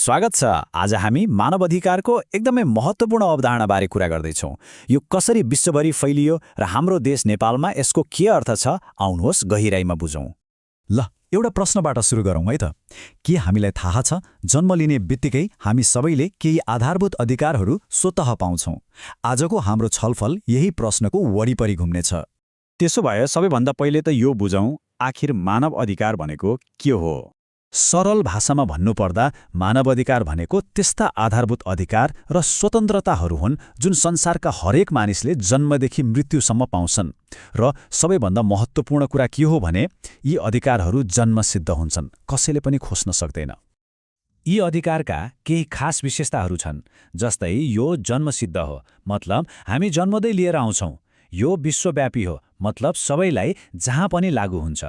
स्वागत छ। आज हामी मानव अधिकारको एकदमै महत्त्वपूर्ण अवधारणाबारे कुरा गर्दैछौँ। यो कसरी विश्वभरि फैलियो र हाम्रो देश नेपालमा यसको के अर्थ छ, आउनुहोस् गहिराईमा बुझौँ। ल, एउटा प्रश्नबाट सुरु गरौँ है त। के हामीलाई थाहा छ, जन्म लिने बित्तिकै हामी सबैले केही आधारभूत अधिकारहरू स्वतः पाउँछौँ? आजको हाम्रो छलफल यही प्रश्नको वरिपरि घुम्नेछ। त्यसो भए सबैभन्दा पहिले त यो बुझौँ, आखिर मानव अधिकार भनेको के हो? सरल भाषामा भन्नुपर्दा मानव अधिकार भनेको त्यस्ता आधारभूत अधिकार र स्वतन्त्रताहरू हुन् जुन संसारका हरेक मानिसले जन्मदेखि मृत्युसम्म पाउँछन्। र सबैभन्दा महत्त्वपूर्ण कुरा के हो भने यी अधिकारहरू जन्मसिद्ध हुन्छन्, कसैले पनि खोज्न सक्दैन। यी अधिकारका केही खास विशेषताहरू छन्, जस्तै यो जन्मसिद्ध हो, मतलब हामी जन्मदै लिएर आउँछौँ। यो विश्वव्यापी हो, मतलब सबैलाई जहाँ पनि लागू हुन्छ।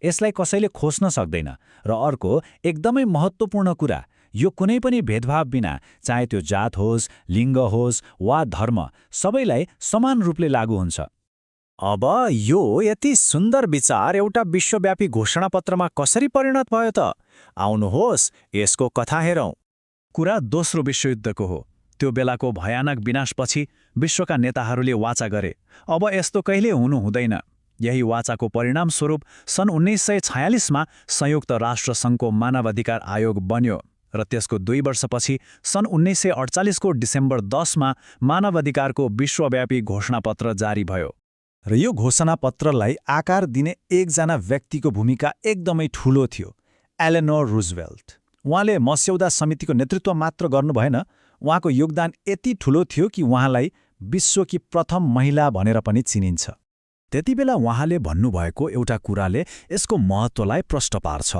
यसलाई कसैले खोज्न सक्दैन। र अर्को एकदमै महत्त्वपूर्ण कुरा, यो कुनै पनि भेदभाव बिना, चाहे त्यो जात होस्, लिङ्ग होस् वा धर्म, सबैलाई समान रूपले लागू हुन्छ। अब यो यति सुन्दर विचार एउटा विश्वव्यापी घोषणापत्रमा कसरी परिणत भयो त? आउनुहोस् यसको कथा हेरौँ। कुरा दोस्रो विश्वयुद्धको हो। त्यो बेलाको भयानक विनाशपछि विश्वका नेताहरूले वाचा गरे, अब यस्तो कहिले हुनु हुँदैन। यही वाचाको परिणामस्वरूप सन् 1946मा संयुक्त राष्ट्रसङ्घको मानवाधिकार आयोग बन्यो र त्यसको 2 वर्षपछि सन् 1948को डिसेम्बर 10मा मानवाधिकारको विश्वव्यापी घोषणापत्र जारी भयो। र यो घोषणापत्रलाई आकार दिने एकजना व्यक्तिको भूमिका एकदमै ठूलो थियो, एलेनोर रुजवेल्ट। उहाँले मस्यौदा समितिको नेतृत्व मात्र गर्नु भएन, उहाँको योगदान यति ठूलो थियो कि उहाँलाई विश्वकी प्रथम महिला भनेर पनि चिनिन्छ। त्यति बेला उहाँले भन्नुभएको एउटा कुराले यसको महत्त्वलाई प्रष्ट पार्छ।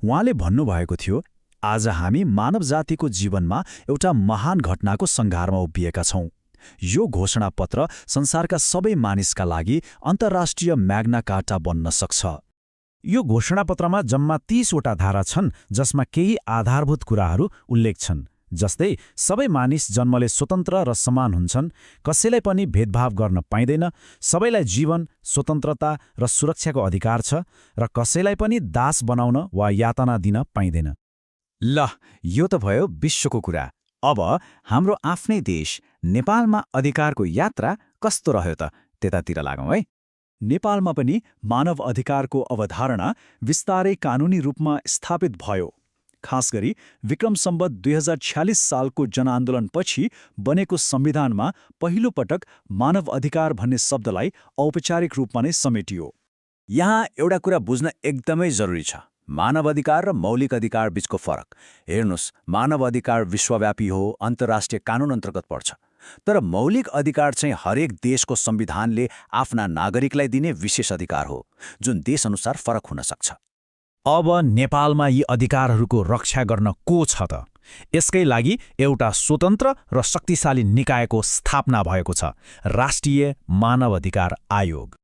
उहाँले भन्नुभएको थियो, आज हामी मानव जातिको जीवनमा एउटा महान घटनाको सङ्घारमा उभिएका छौँ। यो घोषणापत्र संसारका सबै मानिसका लागि अन्तर्राष्ट्रिय म्याग्ना कार्टा बन्न सक्छ। यो घोषणापत्रमा जम्मा 30वटा धारा छन्, जसमा केही आधारभूत कुराहरू उल्लेख छन्, जस्तै सबै मानिस जन्मले स्वतन्त्र र समान हुन्छन्, कसैलाई पनि भेदभाव गर्न पाइँदैन, सबैलाई जीवन, स्वतन्त्रता र सुरक्षाको अधिकार छ, र कसैलाई पनि दास बनाउन वा यातना दिन पाइँदैन। ल, यो त भयो विश्वको कुरा। अब हाम्रो आफ्नै देश नेपालमा अधिकारको यात्रा कस्तो रह्यो त, त्यतातिर लागौँ है। नेपालमा पनि मानव अधिकारको अवधारणा विस्तारै कानुनी रूपमा स्थापित भयो। खास गरी विक्रम सम्वत 2046 सालको जनआन्दोलनपछि बनेको संविधानमा पहिलो पटक मानव अधिकार भन्ने शब्दलाई औपचारिक रूपमा नै समेटियो। यहाँ एउटा कुरा बुझ्न एकदमै जरुरी छ, मानव अधिकार र मौलिक अधिकार बीचको फरक। हेर्नुस्, मानव अधिकार विश्वव्यापी हो, अन्तर्राष्ट्रिय कानुन अन्तर्गत पर्छ। तर मौलिक अधिकार चाहिँ हरेक देशको संविधानले आफ्ना नागरिकलाई दिने विशेष अधिकार हो, जुन देशअनुसार फरक हुन सक्छ। अब नेपालमा यी अधिकारहरूको रक्षा गर्न को छ त? यसकै लागि एउटा स्वतन्त्र र शक्तिशाली निकायको स्थापना भएको छ, राष्ट्रिय मानव अधिकार आयोग।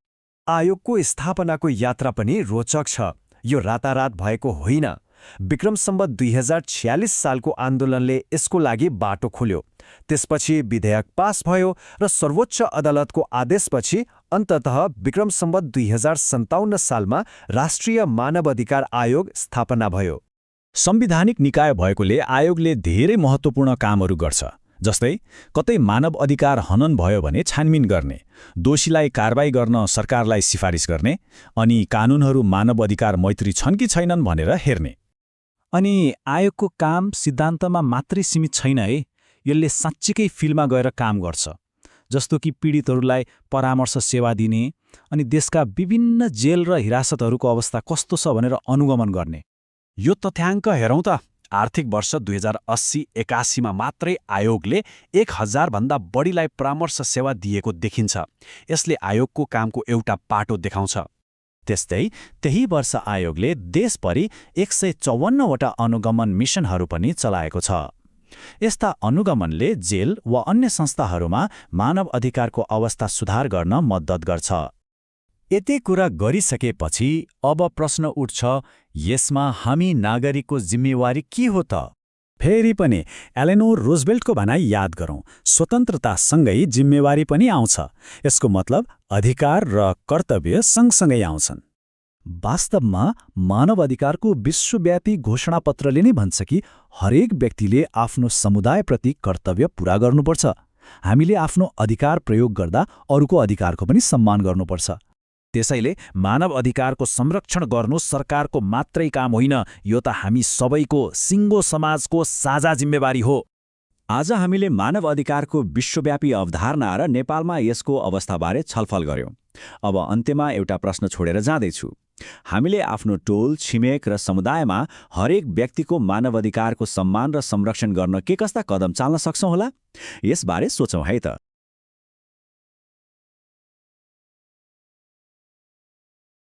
आयोगको स्थापनाको यात्रा पनि रोचक छ। यो रातारात भएको होइन। विक्रम सम्वत 2046 सालको आन्दोलनले यसको लागि बाटो खोल्यो। त्यसपछि विधेयक पास भयो र सर्वोच्च अदालतको आदेशपछि अन्ततः विक्रम सम्वत 2057 सालमा राष्ट्रिय मानव अधिकार आयोग स्थापना भयो। संवैधानिक निकाय भएकोले आयोगले धेरै महत्त्वपूर्ण कामहरू गर्छ, जस्तै कतै मानव अधिकार हनन भयो भने छानबिन गर्ने, दोषीलाई कारबाही गर्न सरकारलाई सिफारिस गर्ने, अनि कानुनहरू मानव अधिकार मैत्री छन् कि छैनन् भनेर हेर्ने। अनि आयोगको काम सिद्धान्तमा मात्रै सीमित छैन है, यसले साँच्चीकै फिल्डमा गएर काम गर्छ। जस्तो कि पीडितहरूलाई परामर्श सेवा दिने अनि देशका विभिन्न जेल र हिरासतहरूको अवस्था कस्तो छ भनेर अनुगमन गर्ने। यो तथ्याङ्क हेरौँ त, आर्थिक वर्ष 2080-81मा मात्रै आयोगले 1000 भन्दा बढीलाई परामर्श सेवा दिएको देखिन्छ। यसले आयोगको कामको एउटा पाटो देखाउँछ। त्यस्तै त्यही वर्ष आयोगले देशभरि 154वटा अनुगमन मिसनहरू पनि चलाएको छ। यस्ता अनुगमनले जेल वा अन्य संस्थाहरूमा मानव अधिकारको अवस्था सुधार गर्न मद्दत गर्छ। यति कुरा गरिसकेपछि अब प्रश्न उठ्छ, यसमा हामी नागरिकको जिम्मेवारी के हो त? फेरि पनि एलेनोर रुजवेल्टको भनाइ याद गरौँ, स्वतन्त्रतासँगै जिम्मेवारी पनि आउँछ। यसको मतलब अधिकार र कर्तव्य सँगसँगै आउँछन्। वास्तवमा मानव अधिकारको विश्वव्यापी घोषणापत्रले नै भन्छ कि हरेक व्यक्तिले आफ्नो समुदायप्रति कर्तव्य पूरा गर्नुपर्छ। हामीले आफ्नो अधिकार प्रयोग गर्दा अरूको अधिकारको पनि सम्मान गर्नुपर्छ। त्यसैले मानव अधिकारको संरक्षण गर्नु सरकारको मात्रै काम होइन, यो त हामी सबैको, सिङ्गो समाजको साझा जिम्मेवारी हो। आज हामीले मानव अधिकारको विश्वव्यापी अवधारणा र नेपालमा यसको अवस्थाबारे छलफल गर्यौं। अब अन्त्यमा एउटा प्रश्न छोडेर जाँदैछु। हामीले आफ्नो टोल, छिमेक र समुदायमा हरेक व्यक्तिको मानव अधिकारको सम्मान र संरक्षण गर्न के कस्ता कदम चाल्न सक्छौं होला? यसबारे सोचौं है त।